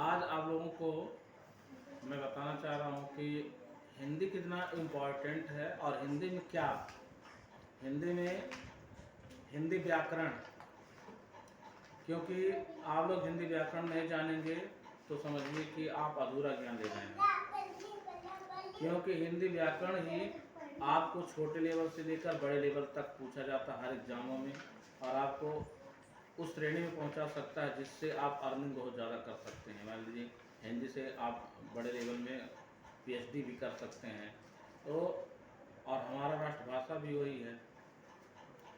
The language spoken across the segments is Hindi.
आज आप लोगों को मैं बताना चाह रहा हूँ कि हिंदी कितना इम्पोर्टेंट है और हिंदी में क्या, हिंदी में हिंदी व्याकरण। क्योंकि आप लोग हिंदी व्याकरण नहीं जानेंगे तो समझिए कि आप अधूरा ज्ञान ले रहे हैं। क्योंकि हिंदी व्याकरण ही आपको छोटे लेवल से लेकर बड़े लेवल तक पूछा जाता है हर एग्जामों में, और आपको उस श्रेणी में पहुंचा सकता है जिससे आप अर्निंग बहुत ज़्यादा कर सकते हैं। मान लीजिए हिंदी से आप बड़े लेवल में पीएचडी भी कर सकते हैं। तो और हमारा राष्ट्रभाषा भी वही है,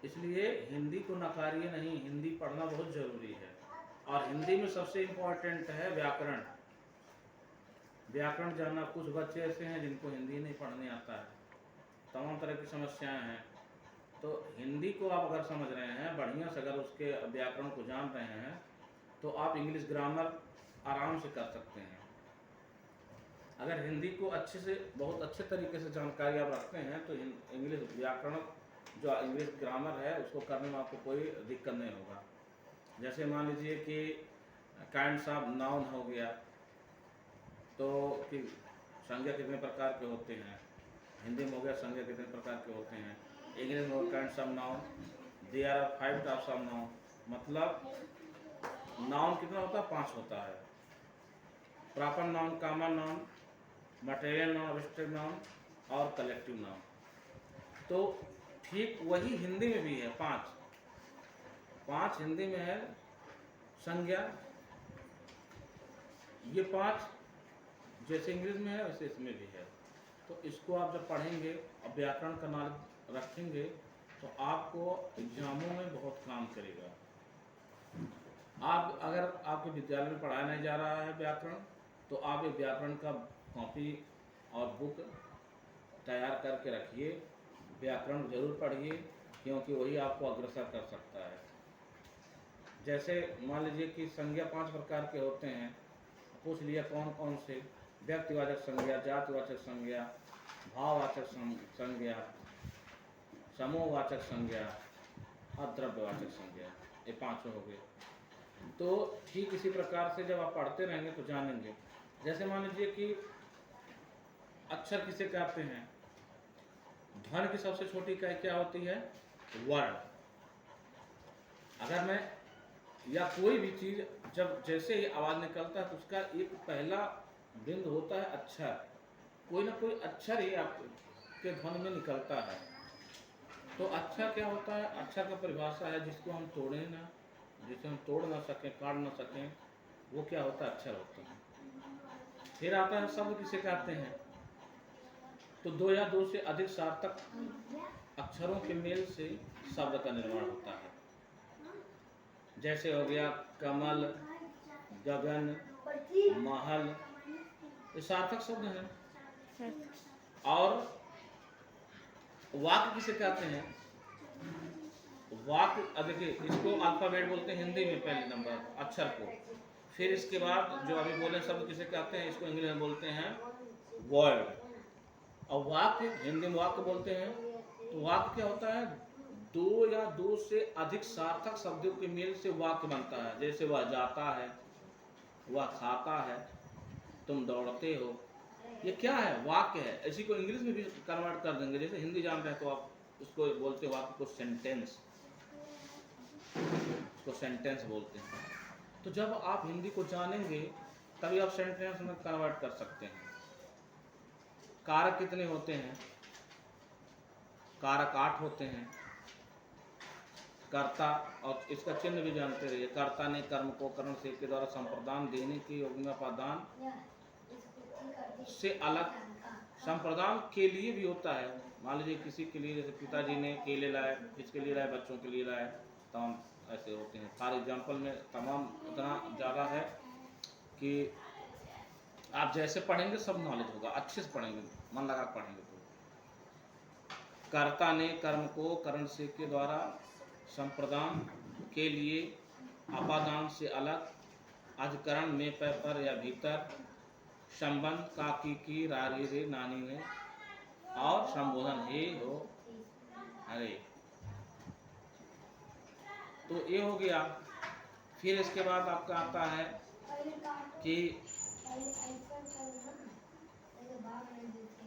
इसलिए हिंदी को नकारिए नहीं, हिंदी पढ़ना बहुत ज़रूरी है। और हिंदी में सबसे इम्पोर्टेंट है व्याकरण। व्याकरण जानना, कुछ बच्चे ऐसे हैं जिनको हिंदी नहीं पढ़ने आता है, तमाम तरह की समस्याएं हैं। तो हिंदी को आप अगर समझ रहे हैं बढ़िया से, अगर उसके व्याकरण को जान रहे हैं, तो आप इंग्लिश ग्रामर आराम से कर सकते हैं। अगर हिंदी को अच्छे से, बहुत अच्छे तरीके से जानकारी आप रखते हैं तो इंग्लिश व्याकरण, जो इंग्लिश ग्रामर है, उसको करने में आपको कोई दिक्कत नहीं होगा। जैसे मान लीजिए कि काइंड्स ऑफ नाउन हो गया, तो कि संज्ञा कितने प्रकार के होते हैं, हिंदी में हो गया संज्ञा कितने प्रकार के होते हैं। इंग्लिश में kinds of noun, there are 5 types of noun. मतलब नाउन कितना होता है? 5 होता है। Proper noun, common noun, material noun, abstract noun और कलेक्टिव नाउन। तो ठीक वही हिंदी में भी है, 5 हिंदी में है संज्ञा। ये 5 जैसे इंग्लिश में है वैसे इसमें भी है। तो इसको आप जब पढ़ेंगे और व्याकरण का नॉलेज रखेंगे तो आपको एग्जामों में बहुत काम करेगा। आप अगर आपके विद्यालय में पढ़ाया नहीं जा रहा है व्याकरण, तो आप एक व्याकरण का कॉपी और बुक तैयार करके रखिए, व्याकरण जरूर पढ़िए, क्योंकि वही आपको अग्रसर कर सकता है। जैसे मान लीजिए कि संज्ञा 5 प्रकार के होते हैं, पूछ लिया कौन कौन से? व्यक्तिवाचक संज्ञा, जातिवाचक संज्ञा, भाववाचक संज्ञा, समूहवाचक संज्ञा और द्रव्यवाचक संज्ञा। ये 5 हो गए। तो ठीक इसी प्रकार से जब आप पढ़ते रहेंगे तो जानेंगे। जैसे मान लीजिए कि अक्षर किसे कहते हैं? ध्वनि की सबसे छोटी इकाई क्या होती है? वर्ण। अगर मैं या कोई भी चीज जब जैसे ही आवाज निकलता है तो उसका एक पहला बिंदु होता है अक्षर। कोई ना कोई अक्षर ही आपके ध्वनि में निकलता है। तो अक्षर क्या होता है? अक्षर का परिभाषा है जिसको हम तोड़ें ना, जिसे हम तोड़ ना सकें, काट ना सकें, वो क्या होता है? अक्षर होता है। फिर आता है शब्द किसे कहते हैं? तो 2 या 2 से अधिक सार्थक अक्षरों के मेल से शब्द का निर्माण होता है। जैसे हो गया कमल, गगन, महल, ये सार्थक शब्द हैं। और वाक्य किसे कहते हैं? वाक्य, देखिए इसको अल्फाबेट बोलते हैं हिंदी में, पहले नंबर अक्षर को। फिर इसके बाद जो अभी बोले शब्द किसे कहते हैं, इसको इंग्लिश में बोलते हैं वर्ड। और वाक्य हिंदी में वाक्य बोलते हैं। तो वाक्य क्या होता है? 2 या 2 से अधिक सार्थक शब्दों के मेल से वाक्य बनता है। जैसे वह जाता है, वह खाता है, तुम दौड़ते हो। ये क्या है? वाक्य है। इसी को इंग्लिश में भी कन्वर्ट कर देंगे। जैसे हिंदी जान रहे हैं तो आप उसको बोलते वाक्य को सेंटेंस, उसको सेंटेंस बोलते हैं। तो जब आप हिंदी को जानेंगे तभी आप सेंटेंस में कन्वर्ट कर सकते हैं। कारक कितने होते हैं? कारक 8 होते हैं। कर्ता, और इसका चिन्ह भी जानते रहिए। कर्ता ने कर्म को करण से के द्वारा संप्रदान देने के योग्यपादान से अलग, संप्रदान के लिए भी होता है। मान लीजिए किसी के लिए, जैसे पिताजी ने केले लाए, किसके लिए लाए? बच्चों के लिए लाए। तमाम ऐसे होते हैं। फॉर एग्जाम्पल में तमाम इतना ज़्यादा है कि आप जैसे पढ़ेंगे सब नॉलेज होगा। अच्छे से पढ़ेंगे, मन लगा पढ़ेंगे तो। कर्ता ने कर्म को करण से के द्वारा संप्रदान के लिए अपादान से अलग, अधिकरण में पर या भीतर, संबंध काकी की रारी रे नानी ने, और संबोधन हे हो अरे। तो ये हो गया। फिर इसके बाद आपका आता है कि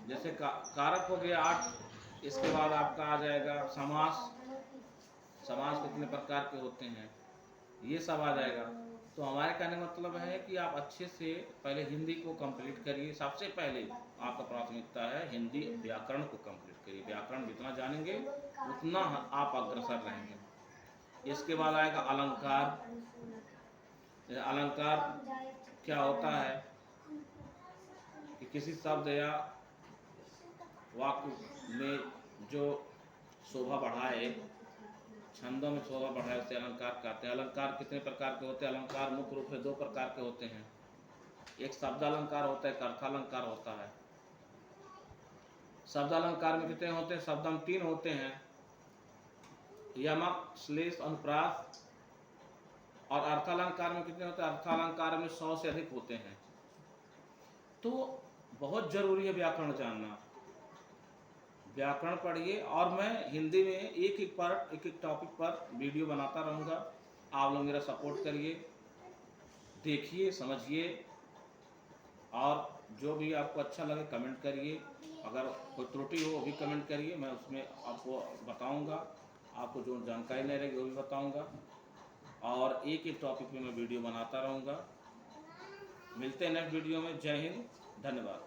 जैसे कारक हो गया 8, इसके बाद आपका आ जाएगा समास। समास कितने प्रकार के होते हैं, ये सब आ जाएगा। तो हमारे कहने का मतलब है कि आप अच्छे से पहले हिंदी को कंप्लीट करिए। सबसे पहले आपका प्राथमिकता है हिंदी व्याकरण को कंप्लीट करिए। व्याकरण जितना जानेंगे उतना आप अग्रसर रहेंगे। इसके बाद आएगा अलंकार। अलंकार क्या होता है कि किसी शब्द या वाक्य में जो शोभा बढ़ाए, छंदों में शोभा बढ़ाए, उसे अलंकार कहते हैं। अलंकार कितने प्रकार के होते हैं? अलंकार मुख्य रूप से 2 प्रकार के होते हैं। एक शब्द अलंकार होता है, एक अर्थालंकार होता है। शब्द अलंकार में कितने होते हैं? शब्दम 3 होते हैं, यमक, श्लेष, अनुप्रास। और अर्थालंकार में कितने होते हैं? अर्थालंकार में 100 से अधिक होते हैं। तो बहुत जरूरी है व्याकरण जानना। व्याकरण पढ़िए, और मैं हिंदी में एक एक टॉपिक पर वीडियो बनाता रहूँगा। आप लोग मेरा सपोर्ट करिए, देखिए, समझिए, और जो भी आपको अच्छा लगे कमेंट करिए। अगर कोई त्रुटि हो वो भी कमेंट करिए, मैं उसमें आपको बताऊंगा। आपको जो जानकारी नहीं रहेगी वो भी बताऊंगा, और एक एक टॉपिक पे मैं वीडियो बनाता रहूँगा। मिलते हैं नेक्स्ट वीडियो में। जय हिंद, धन्यवाद।